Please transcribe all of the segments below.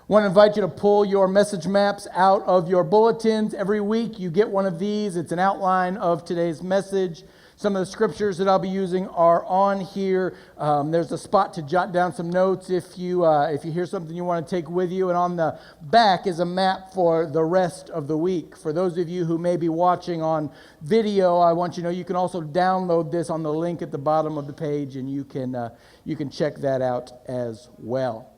I want to invite you to pull your message maps out of your bulletins. Every week you get one of these. It's an outline of today's message. Some of the scriptures that I'll be using are on here. There's a spot to jot down some notes if you hear something you want to take with you. And on the back is a map for the rest of the week. For those of you who may be watching on video, I want you to know you can also download this on the link at the bottom of the page, and you can check that out as well.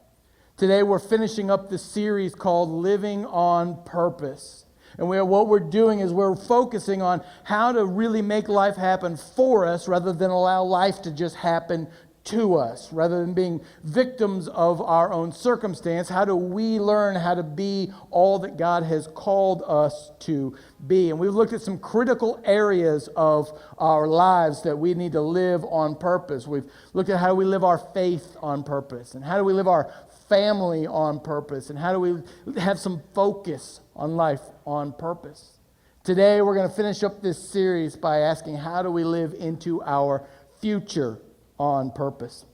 Today we're finishing up this series called Living on Purpose. And what we're doing is we're focusing on how to really make life happen for us rather than allow life to just happen to us. Rather than being victims of our own circumstance, how do we learn how to be all that God has called us to be? And we've looked at some critical areas of our lives that we need to live on purpose. We've looked at how we live our faith on purpose, and how do we live our family on purpose, and how do we have some focus on life on purpose. Today we're going to finish up this series by asking, how do we live into our future on purpose?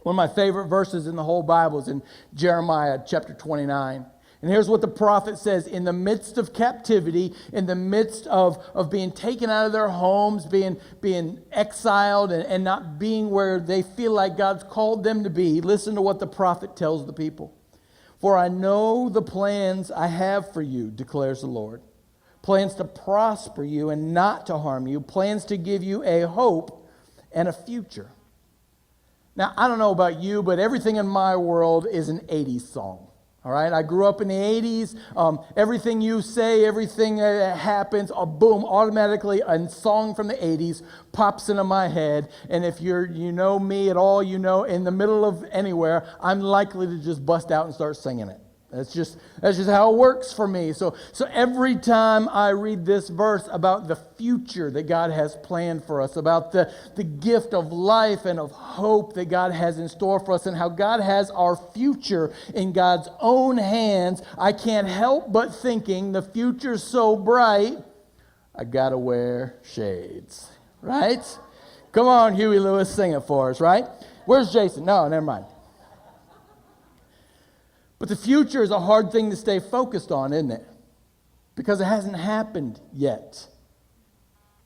One of my favorite verses in the whole Bible is in Jeremiah chapter 29. And here's what the prophet says: in the midst of captivity, in the midst of being taken out of their homes, being exiled and not being where they feel like God's called them to be, listen to what the prophet tells the people. For I know the plans I have for you, declares the Lord. Plans to prosper you and not to harm you. Plans to give you a hope and a future. Now, I don't know about you, but everything in my world is an 80s song. All right, I grew up in the 80s. Everything you say, everything that happens, boom, automatically a song from the 80s pops into my head. And if you know me at all, you know in the middle of anywhere, I'm likely to just bust out and start singing it. That's just how it works for me. So every time I read this verse about the future that God has planned for us, about the gift of life and of hope that God has in store for us, and how God has our future in God's own hands, I can't help but thinking the future's so bright, I gotta wear shades, right? Come on, Huey Lewis, sing it for us, right? Where's Jason? No, never mind. But the future is a hard thing to stay focused on, isn't it? Because it hasn't happened yet.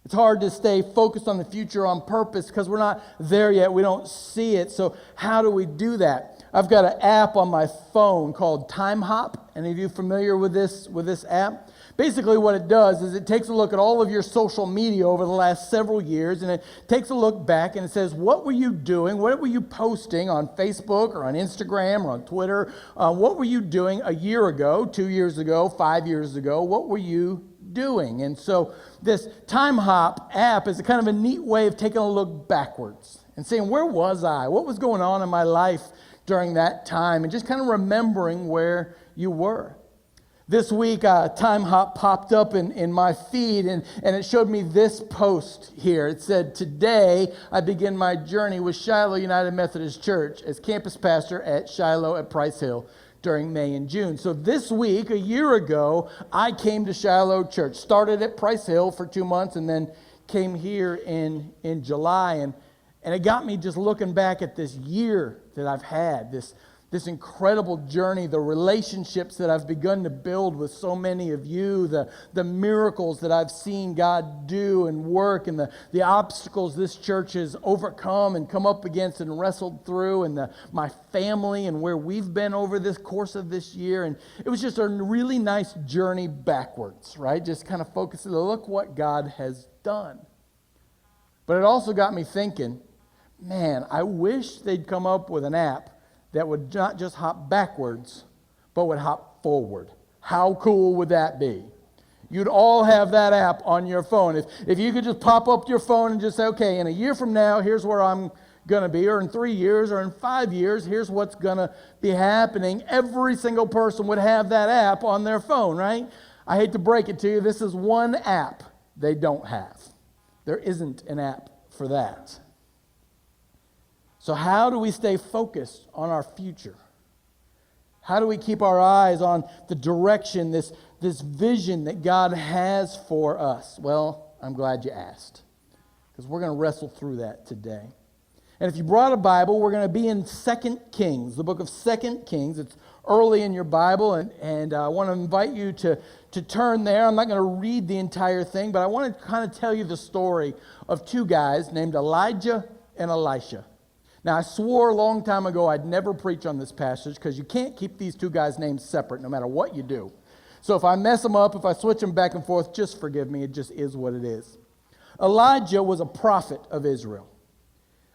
It's hard to stay focused on the future on purpose because we're not there yet. We don't see it. So how do we do that? I've got an app on my phone called Time Hop. Any of you familiar with this app? Basically what it does is it takes a look at all of your social media over the last several years, and it takes a look back and it says, what were you doing? What were you posting on Facebook or on Instagram or on Twitter? What were you doing a year ago, 2 years ago, 5 years ago? What were you doing? And so this Time Hop app is a kind of a neat way of taking a look backwards and saying, where was I? What was going on in my life during that time? And just kind of remembering where you were. This week, Time Hop popped up in my feed, and it showed me this post here. It said, today I begin my journey with Shiloh United Methodist Church as campus pastor at Shiloh at Price Hill during May and June. So this week, a year ago, I came to Shiloh Church. Started at Price Hill for 2 months and then came here in July. And it got me just looking back at this year that I've had, this incredible journey, the relationships that I've begun to build with so many of you, the miracles that I've seen God do and work, and the obstacles this church has overcome and come up against and wrestled through, and my family and where we've been over this course of this year. And it was just a really nice journey backwards, right? Just kind of focusing, look what God has done. But it also got me thinking, man, I wish they'd come up with an app that would not just hop backwards, but would hop forward. How cool would that be? You'd all have that app on your phone. If you could just pop up your phone and just say, okay, in a year from now, here's where I'm going to be, or in 3 years, or in 5 years, here's what's going to be happening. Every single person would have that app on their phone, right? I hate to break it to you, this is one app they don't have. There isn't an app for that. So how do we stay focused on our future? How do we keep our eyes on the direction, this vision that God has for us? Well, I'm glad you asked, because we're going to wrestle through that today. And if you brought a Bible, we're going to be in 2 Kings, the book of 2 Kings. It's early in your Bible, and I want to invite you to turn there. I'm not going to read the entire thing, but I want to kind of tell you the story of two guys named Elijah and Elisha. Now, I swore a long time ago I'd never preach on this passage because you can't keep these two guys' names separate no matter what you do. So if I mess them up, if I switch them back and forth, just forgive me. It just is what it is. Elijah was a prophet of Israel.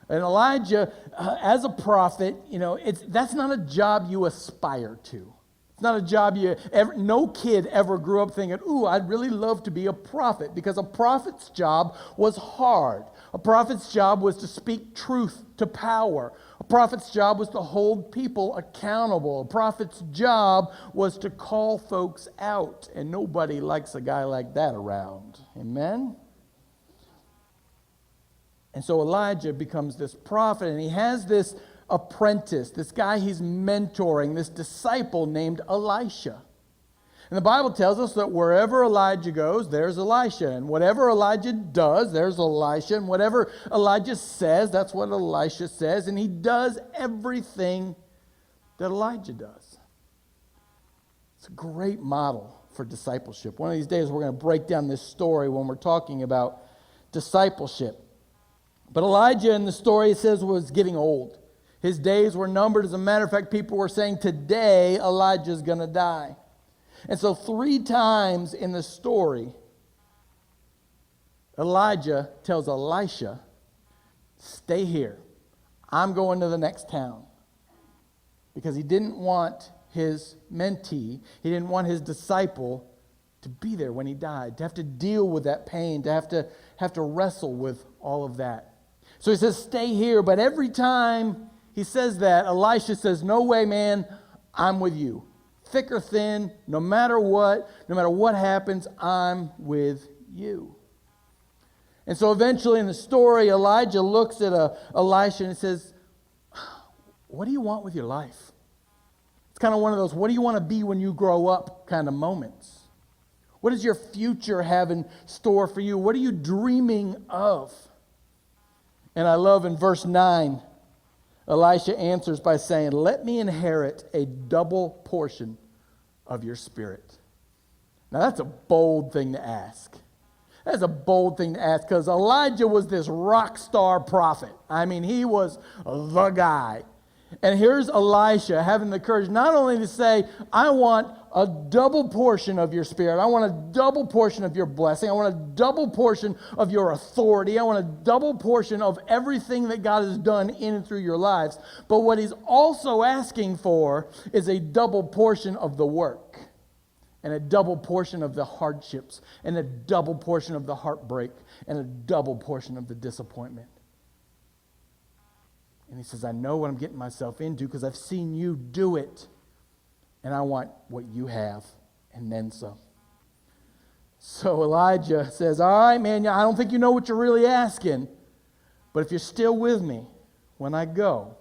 And Elijah, as a prophet, that's not a job you aspire to. It's not a job no kid ever grew up thinking, ooh, I'd really love to be a prophet, because a prophet's job was hard. A prophet's job was to speak truth to power. A prophet's job was to hold people accountable. A prophet's job was to call folks out, and nobody likes a guy like that around. Amen? And so Elijah becomes this prophet, and he has this apprentice, this guy he's mentoring, this disciple named Elisha. And the Bible tells us that wherever Elijah goes, there's Elisha. And whatever Elijah does, there's Elisha. And whatever Elijah says, that's what Elisha says. And he does everything that Elijah does. It's a great model for discipleship. One of these days, we're going to break down this story when we're talking about discipleship. But Elijah in the story, it says, was getting old. His days were numbered. As a matter of fact, people were saying, today Elijah's going to die. And so 3 times in the story, Elijah tells Elisha, stay here. I'm going to the next town. Because he didn't want his mentee, he didn't want his disciple to be there when he died, to have to deal with that pain, to have to wrestle with all of that. So he says, stay here. But every time he says that, Elisha says, no way, man, I'm with you. Thick or thin, no matter what happens, I'm with you. And so eventually in the story, Elijah looks at Elisha and says, what do you want with your life? It's kind of one of those, what do you want to be when you grow up kind of moments. What does your future have in store for you? What are you dreaming of? And I love in verse 9, Elisha answers by saying, let me inherit a double portion of your spirit. Now that's a bold thing to ask. That's a bold thing to ask, because Elijah was this rock star prophet. I mean, he was the guy. And here's Elisha having the courage not only to say, I want a double portion of your spirit. I want a double portion of your blessing. I want a double portion of your authority. I want a double portion of everything that God has done in and through your lives. But what he's also asking for is a double portion of the work, and a double portion of the hardships, and a double portion of the heartbreak, and a double portion of the disappointment. And he says, I know what I'm getting myself into because I've seen you do it. And I want what you have and then some. So Elijah says, all right, man, I don't think you know what you're really asking. But if you're still with me when I go,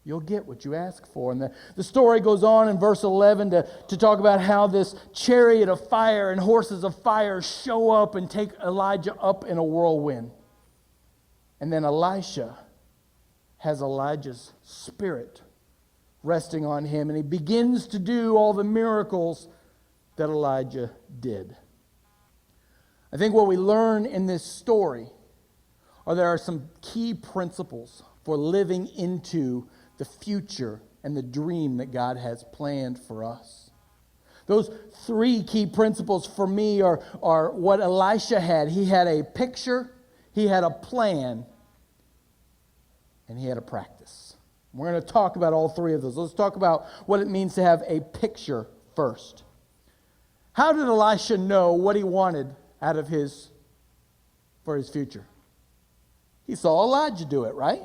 you'll get what you ask for. And the story goes on in verse 11 to talk about how this chariot of fire and horses of fire show up and take Elijah up in a whirlwind. And then Elisha has Elijah's spirit resting on him, and he begins to do all the miracles that Elijah did. I think what we learn in this story there are some key principles for living into the future and the dream that God has planned for us. Those 3 key principles for me are what Elisha had. He had a picture, he had a plan, and he had a practice. We're going to talk about all 3 of those. Let's talk about what it means to have a picture first. How did Elisha know what he wanted for his future? He saw Elijah do it, right?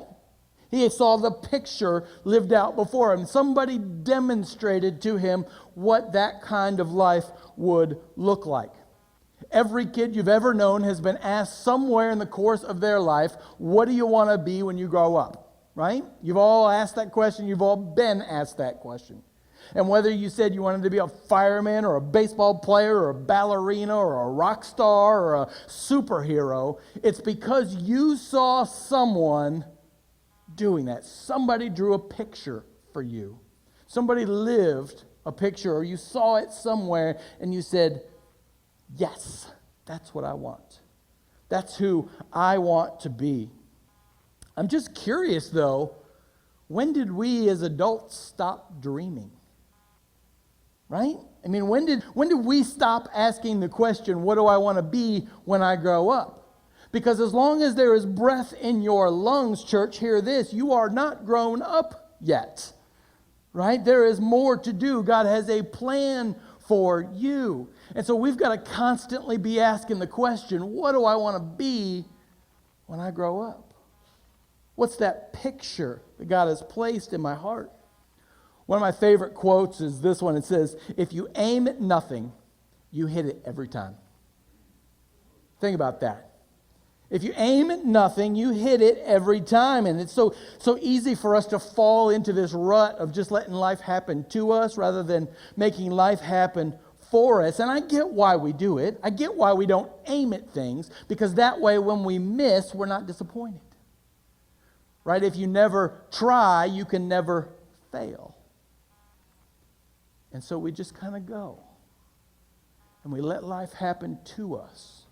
He saw the picture lived out before him. Somebody demonstrated to him what that kind of life would look like. Every kid you've ever known has been asked somewhere in the course of their life, what do you want to be when you grow up? Right? You've all asked that question. You've all been asked that question. And whether you said you wanted to be a fireman or a baseball player or a ballerina or a rock star or a superhero, it's because you saw someone doing that. Somebody drew a picture for you. Somebody lived a picture, or you saw it somewhere and you said, yes, that's what I want. That's who I want to be. I'm just curious, though, when did we as adults stop dreaming? Right? I mean, when did we stop asking the question, what do I want to be when I grow up? Because as long as there is breath in your lungs, church, hear this, you are not grown up yet. Right? There is more to do. God has a plan for you. And so we've got to constantly be asking the question, what do I want to be when I grow up? What's that picture that God has placed in my heart? One of my favorite quotes is this one. It says, if you aim at nothing, you hit it every time. Think about that. If you aim at nothing, you hit it every time. And it's so easy for us to fall into this rut of just letting life happen to us rather than making life happen for us. And I get why we do it. I get why we don't aim at things, because that way when we miss, we're not disappointed. Right? If you never try, you can never fail. And so we just kind of go. And we let life happen to us,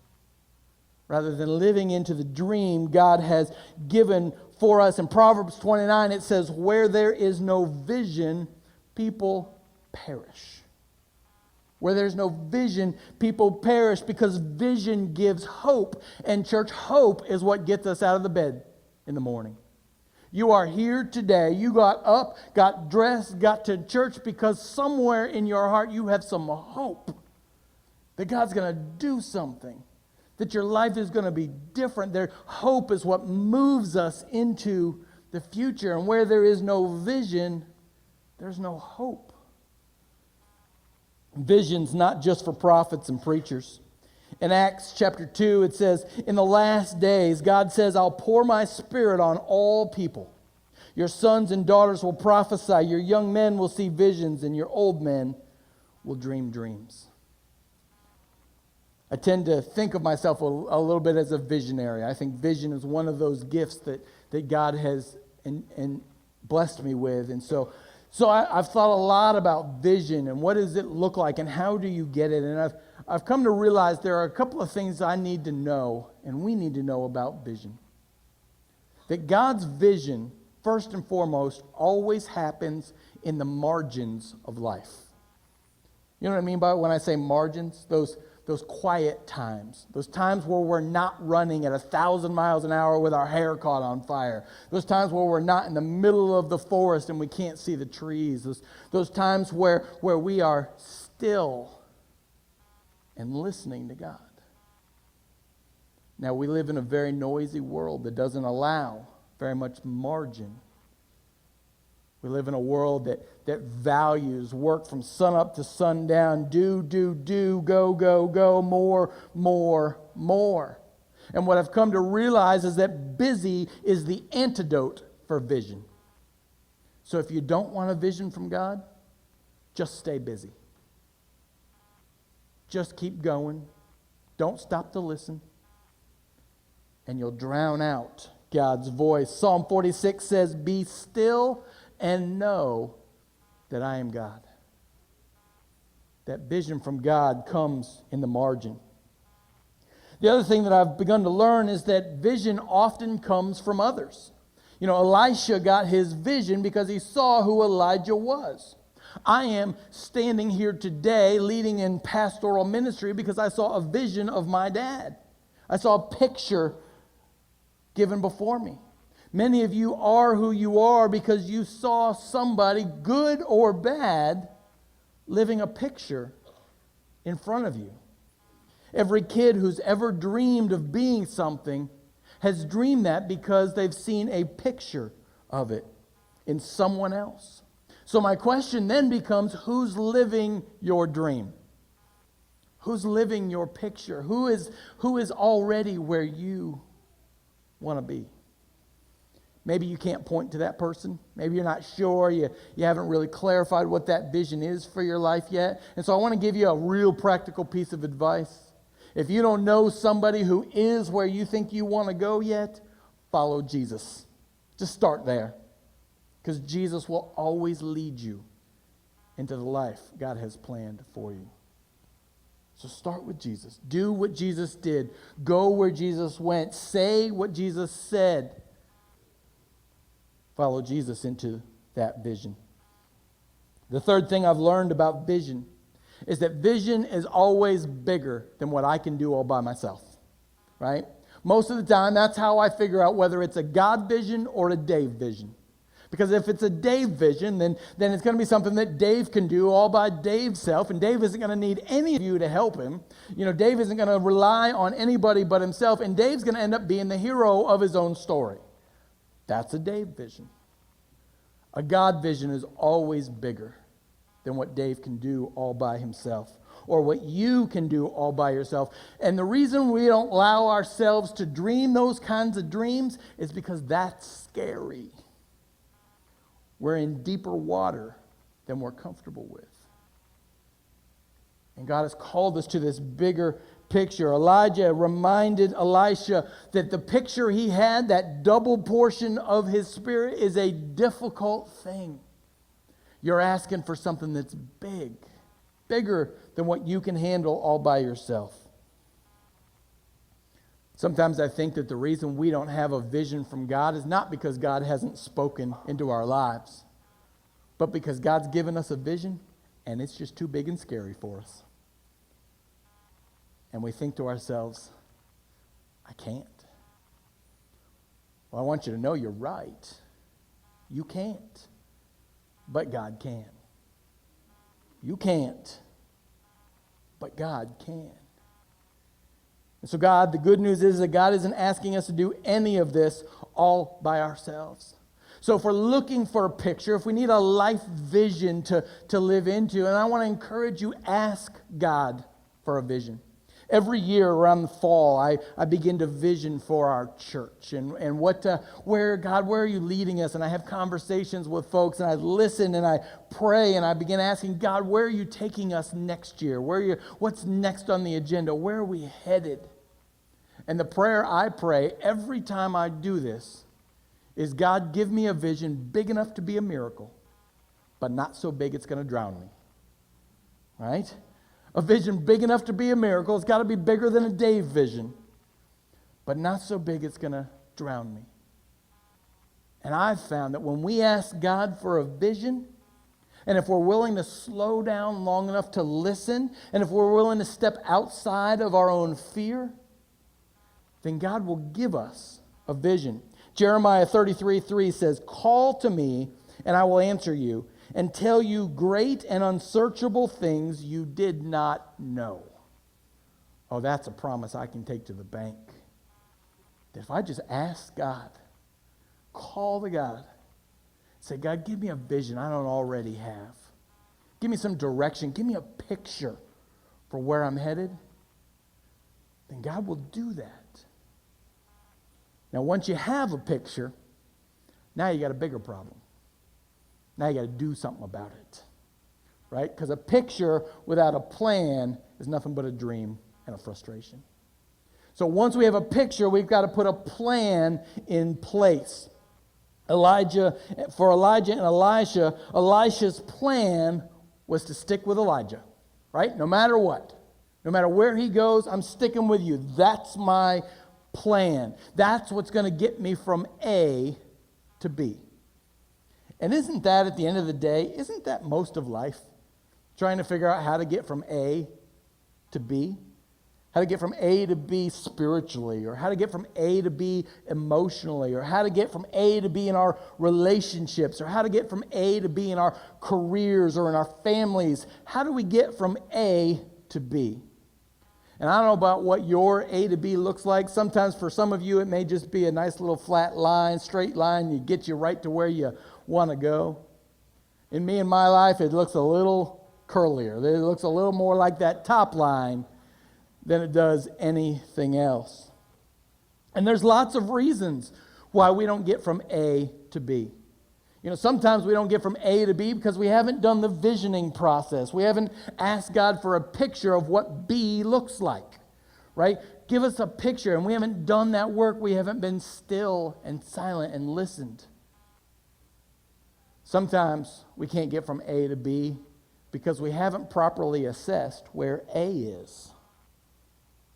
rather than living into the dream God has given for us. In Proverbs 29, it says, where there is no vision, people perish. Where there's no vision, people perish, because vision gives hope. And church, hope is what gets us out of the bed in the morning. You are here today. You got up, got dressed, got to church because somewhere in your heart you have some hope that God's going to do something, that your life is going to be different. Their hope is what moves us into the future. And where there is no vision, there's no hope. Vision's not just for prophets and preachers. In Acts chapter 2, it says, in the last days, God says, I'll pour my spirit on all people. Your sons and daughters will prophesy. Your young men will see visions, and your old men will dream dreams. I tend to think of myself a little bit as a visionary. I think vision is one of those gifts that God has and blessed me with. And so I've thought a lot about vision and what does it look like and how do you get it. And I've come to realize there are a couple of things I need to know and we need to know about vision. That God's vision, first and foremost, always happens in the margins of life. You know what I mean by when I say margins? Those quiet times, those times where we're not running at 1,000 miles an hour with our hair caught on fire, those times where we're not in the middle of the forest and we can't see the trees, those times where we are still and listening to God. Now, we live in a very noisy world that doesn't allow very much margin. We live in a world that values work from sun up to sundown, do, go, more. And what I've come to realize is that busy is the antidote for vision. So if you don't want a vision from God, just stay busy. Just keep going. Don't stop to listen. And you'll drown out God's voice. Psalm 46 says, be still and know that I am God. That vision from God comes in the margin. The other thing that I've begun to learn is that vision often comes from others. You know, Elisha got his vision because he saw who Elijah was. I am standing here today leading in pastoral ministry because I saw a vision of my dad. I saw a picture given before me. Many of you are who you are because you saw somebody, good or bad, living a picture in front of you. Every kid who's ever dreamed of being something has dreamed that because they've seen a picture of it in someone else. So my question then becomes, who's living your dream? Who's living your picture? Who is already where you want to be? Maybe you can't point to that person. Maybe you're not sure. You haven't really clarified what that vision is for your life yet. And so I want to give you a real practical piece of advice. If you don't know somebody who is where you think you want to go yet, follow Jesus. Just start there, because Jesus will always lead you into the life God has planned for you. So start with Jesus. Do what Jesus did. Go where Jesus went. Say what Jesus said. Follow Jesus into that vision. The third thing I've learned about vision is that vision is always bigger than what I can do all by myself, right? Most of the time, that's how I figure out whether it's a God vision or a Dave vision. Because if it's a Dave vision, then it's going to be something that Dave can do all by Dave's self, and Dave isn't going to need any of you to help him. Dave isn't going to rely on anybody but himself, and Dave's going to end up being the hero of his own story. That's a Dave vision. A God vision is always bigger than what Dave can do all by himself, or what you can do all by yourself. And the reason we don't allow ourselves to dream those kinds of dreams is because that's scary. We're in deeper water than we're comfortable with. And God has called us to this bigger picture. Elijah reminded Elisha that the picture he had, that double portion of his spirit, is a difficult thing. You're asking for something that's big, bigger than what you can handle all by yourself. Sometimes I think that the reason we don't have a vision from God is not because God hasn't spoken into our lives, but because God's given us a vision and it's just too big and scary for us. And we think to ourselves, I can't. Well, I want you to know you're right. You can't. But God can. You can't. But God can. And so the good news is that God isn't asking us to do any of this all by ourselves. So if we're looking for a picture, if we need a life vision to live into, and I want to encourage you, ask God for a vision. Every year around the fall, I begin to vision for our church and where are you leading us? And I have conversations with folks, and I listen and I pray, and I begin asking God, where are you taking us next year? What's next on the agenda? Where are we headed? And the prayer I pray every time I do this is, God, give me a vision big enough to be a miracle, but not so big it's going to drown me. Right? A vision big enough to be a miracle. It's got to be bigger than a Dave vision, but not so big it's going to drown me. And I've found that when we ask God for a vision, and if we're willing to slow down long enough to listen, and if we're willing to step outside of our own fear, then God will give us a vision. Jeremiah 33:3 says, "Call to me, and I will answer you, and tell you great and unsearchable things you did not know." Oh, that's a promise I can take to the bank. That if I just ask God, call to God, say, God, give me a vision I don't already have. Give me some direction. Give me a picture for where I'm headed. Then God will do that. Now, once you have a picture, now you got a bigger problem. Now you got to do something about it, right? Because a picture without a plan is nothing but a dream and a frustration. So once we have a picture, we've got to put a plan in place. For Elijah and Elisha, Elisha's plan was to stick with Elijah, right? No matter what. No matter where he goes, I'm sticking with you. That's my plan. That's what's going to get me from A to B. And isn't that, at the end of the day, isn't that most of life? Trying to figure out how to get from A to B? How to get from A to B spiritually, or how to get from A to B emotionally, or how to get from A to B in our relationships, or how to get from A to B in our careers or in our families. How do we get from A to B? And I don't know about what your A to B looks like. Sometimes for some of you, it may just be a nice little flat line, straight line. You get you right to where you want to go. In my life, it looks a little curlier. It looks a little more like that top line than it does anything else. And there's lots of reasons why we don't get from A to B. Sometimes we don't get from A to B because we haven't done the visioning process. We haven't asked God for a picture of what B looks like, right? give us a picture, and we haven't done that work. We haven't been still and silent and listened. Sometimes we can't get from A to B because we haven't properly assessed where A is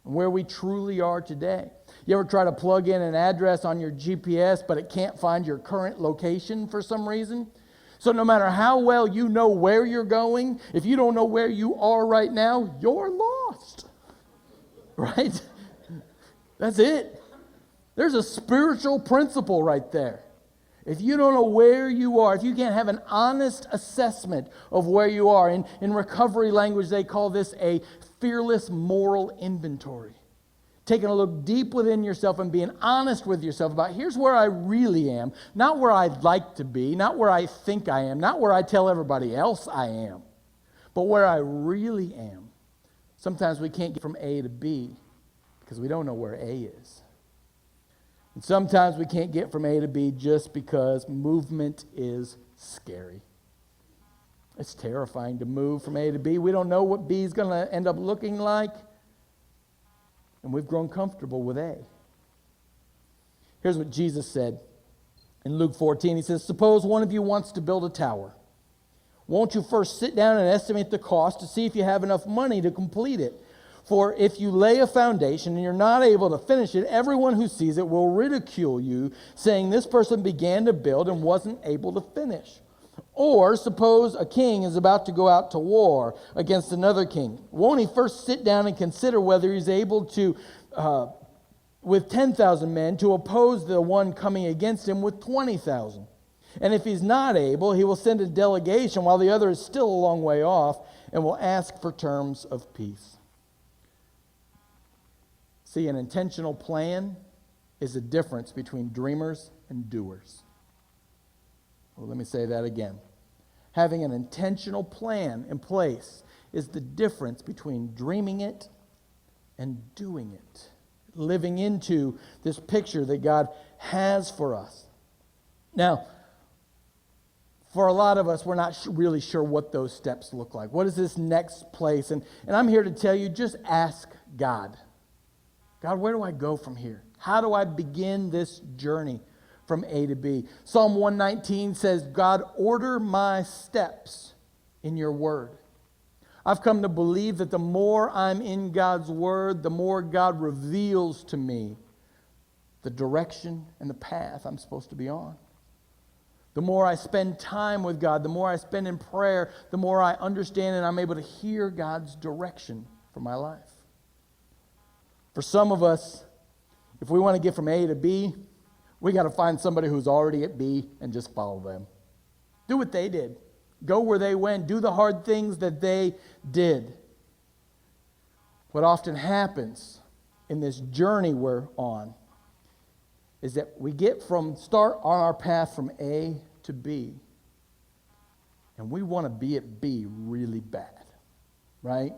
and where we truly are today. You ever try to plug in an address on your GPS, but it can't find your current location for some reason? So no matter how well you know where you're going, if you don't know where you are right now, you're lost. Right? That's it. There's a spiritual principle right there. If you don't know where you are, if you can't have an honest assessment of where you are, in recovery language they call this a fearless moral inventory. Taking a look deep within yourself and being honest with yourself about here's where I really am, not where I'd like to be, not where I think I am, not where I tell everybody else I am, but where I really am. Sometimes we can't get from A to B because we don't know where A is. And sometimes we can't get from A to B just because movement is scary. It's terrifying to move from A to B. We don't know what B is going to end up looking like. And we've grown comfortable with A. Here's what Jesus said in Luke 14. He says, suppose one of you wants to build a tower. Won't you first sit down and estimate the cost to see if you have enough money to complete it? For if you lay a foundation and you're not able to finish it, everyone who sees it will ridicule you, saying this person began to build and wasn't able to finish. Or suppose a king is about to go out to war against another king. Won't he first sit down and consider whether he's able to, with 10,000 men, to oppose the one coming against him with 20,000? And if he's not able, he will send a delegation while the other is still a long way off and will ask for terms of peace. See, an intentional plan is the difference between dreamers and doers. Well, let me say that again. Having an intentional plan in place is the difference between dreaming it and doing it. Living into this picture that God has for us. Now, for a lot of us, we're not really sure what those steps look like. What is this next place? And I'm here to tell you, just ask God. God, where do I go from here? How do I begin this journey from A to B? Psalm 119 says, God, order my steps in your word. I've come to believe that the more I'm in God's word, the more God reveals to me the direction and the path I'm supposed to be on. The more I spend time with God, the more I spend in prayer, the more I understand and I'm able to hear God's direction for my life. For some of us, if we want to get from A to B, we got to find somebody who's already at B and just follow them. Do what they did. Go where they went. Do the hard things that they did. What often happens in this journey we're on is that we start on our path from A to B, and we want to be at B really bad, right?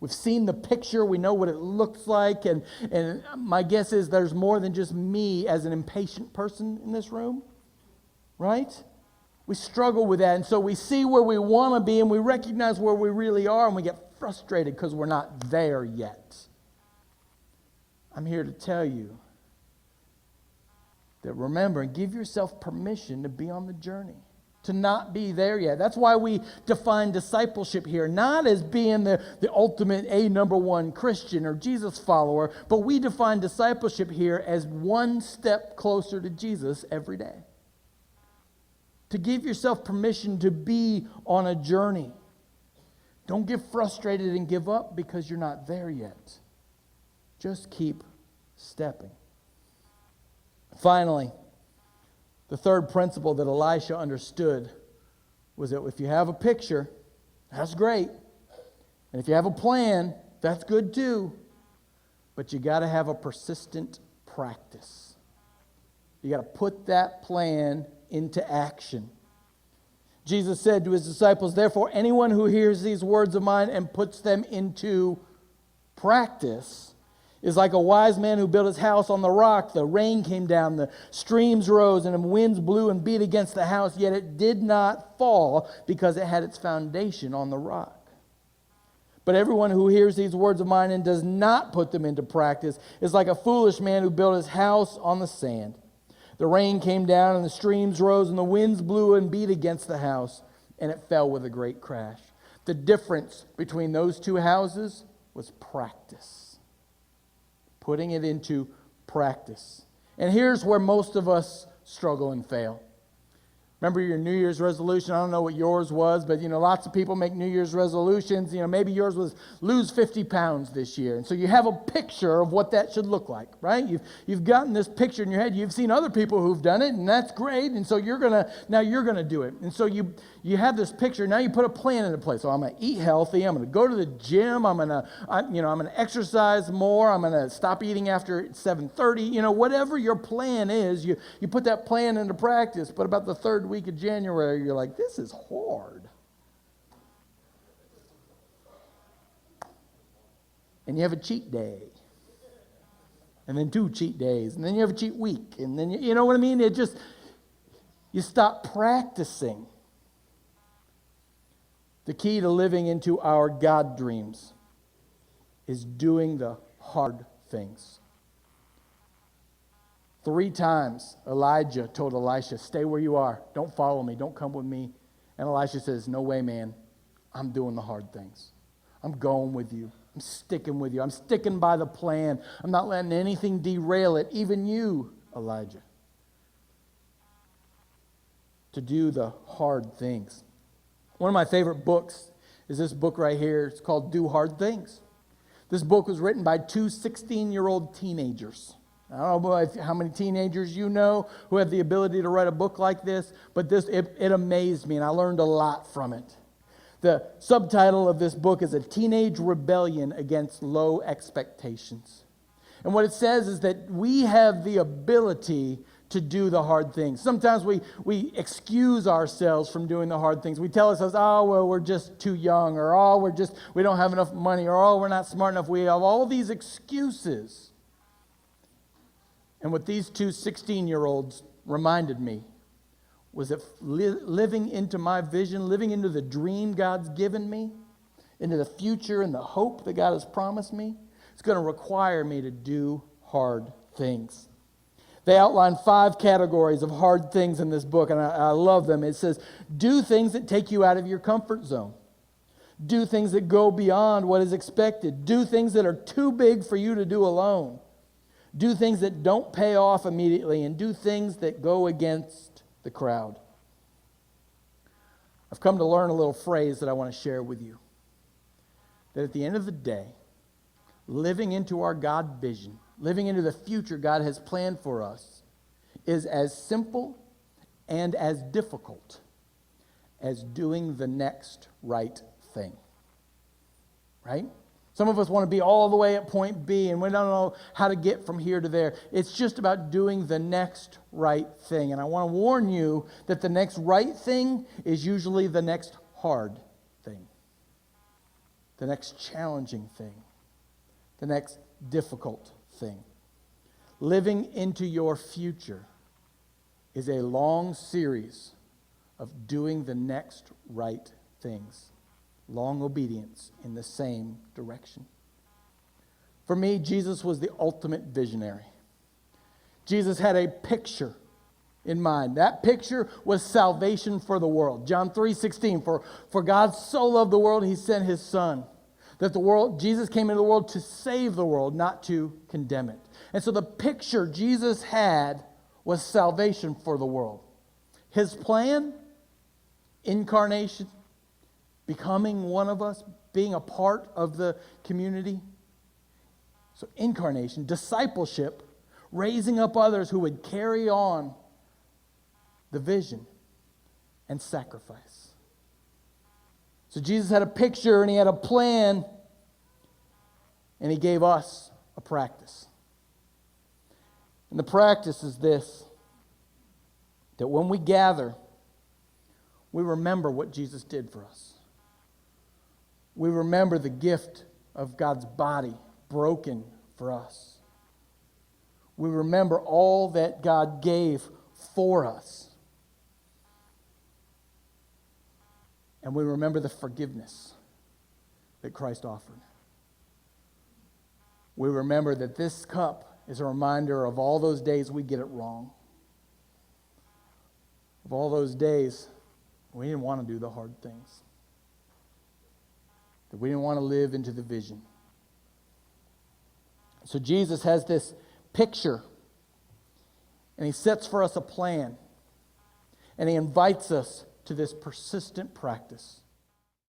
We've seen the picture, we know what it looks like, and my guess is there's more than just me as an impatient person in this room, right? We struggle with that, and so we see where we want to be, and we recognize where we really are, and we get frustrated because we're not there yet. I'm here to tell you that remember, and give yourself permission to be on the journey, to not be there yet. That's why we define discipleship here, not as being the ultimate number one Christian or Jesus follower, but we define discipleship here as one step closer to Jesus every day. To give yourself permission to be on a journey. Don't get frustrated and give up because you're not there yet. Just keep stepping. Finally, the third principle that Elisha understood was that if you have a picture, that's great. And if you have a plan, that's good too. But you got to have a persistent practice. You got to put that plan into action. Jesus said to his disciples, therefore, anyone who hears these words of mine and puts them into practice is like a wise man who built his house on the rock. The rain came down, the streams rose, and the winds blew and beat against the house, yet it did not fall because it had its foundation on the rock. But everyone who hears these words of mine and does not put them into practice is like a foolish man who built his house on the sand. The rain came down and the streams rose and the winds blew and beat against the house, and it fell with a great crash. The difference between those two houses was practice. Putting it into practice. And here's where most of us struggle and fail. Remember your New Year's resolution? I don't know what yours was, but lots of people make New Year's resolutions. Maybe yours was lose 50 pounds this year. And so you have a picture of what that should look like, right? You've gotten this picture in your head. You've seen other people who've done it, and that's great. And so you're gonna do it. And so you have this picture. Now you put a plan into place. So I'm gonna eat healthy. I'm gonna go to the gym. I'm gonna exercise more. I'm gonna stop eating after 7:30. Whatever your plan is, you put that plan into practice. But about the third week of January, you're like, this is hard. And you have a cheat day. And then 2 cheat days. And then you have a cheat week. And then, you know what I mean? You stop practicing. The key to living into our God dreams is doing the hard things. 3 times Elijah told Elisha, stay where you are. Don't follow me. Don't come with me. And Elisha says, no way, man. I'm doing the hard things. I'm going with you. I'm sticking with you. I'm sticking by the plan. I'm not letting anything derail it, even you, Elijah. To do the hard things. One of my favorite books is this book right here. It's called Do Hard Things. This book was written by 2 16-year-old teenagers. I don't know how many teenagers you know who have the ability to write a book like this, but it amazed me, and I learned a lot from it. The subtitle of this book is A Teenage Rebellion Against Low Expectations. And what it says is that we have the ability to do the hard things. Sometimes we excuse ourselves from doing the hard things. We tell ourselves, oh, well, we're just too young, or oh, we don't have enough money, or oh, we're not smart enough. We have all these excuses. And what these 2 16-year-olds reminded me was that living into my vision, living into the dream God's given me, into the future and the hope that God has promised me, it's going to require me to do hard things. They outline 5 categories of hard things in this book, and I love them. It says, do things that take you out of your comfort zone. Do things that go beyond what is expected. Do things that are too big for you to do alone. Do things that don't pay off immediately, and do things that go against the crowd. I've come to learn a little phrase that I want to share with you. That at the end of the day, living into our God vision, living into the future God has planned for us, is as simple and as difficult as doing the next right thing. Right? Some of us want to be all the way at point B, and we don't know how to get from here to there. It's just about doing the next right thing. And I want to warn you that the next right thing is usually the next hard thing, the next challenging thing, the next difficult thing. Living into your future is a long series of doing the next right things. Long obedience in the same direction. For me, Jesus was the ultimate visionary. Jesus had a picture in mind. That picture was salvation for the world. John 3:16, for God so loved the world, he sent his son. That Jesus came into the world to save the world, not to condemn it. And so the picture Jesus had was salvation for the world. His plan, incarnation, becoming one of us, being a part of the community. So incarnation, discipleship, raising up others who would carry on the vision, and sacrifice. So Jesus had a picture and he had a plan, and he gave us a practice. And the practice is this, that when we gather, we remember what Jesus did for us. We remember the gift of God's body broken for us. We remember all that God gave for us. And we remember the forgiveness that Christ offered. We remember that this cup is a reminder of all those days we get it wrong. Of all those days we didn't want to do the hard things. That we didn't want to live into the vision. So Jesus has this picture, and he sets for us a plan, and he invites us to this persistent practice.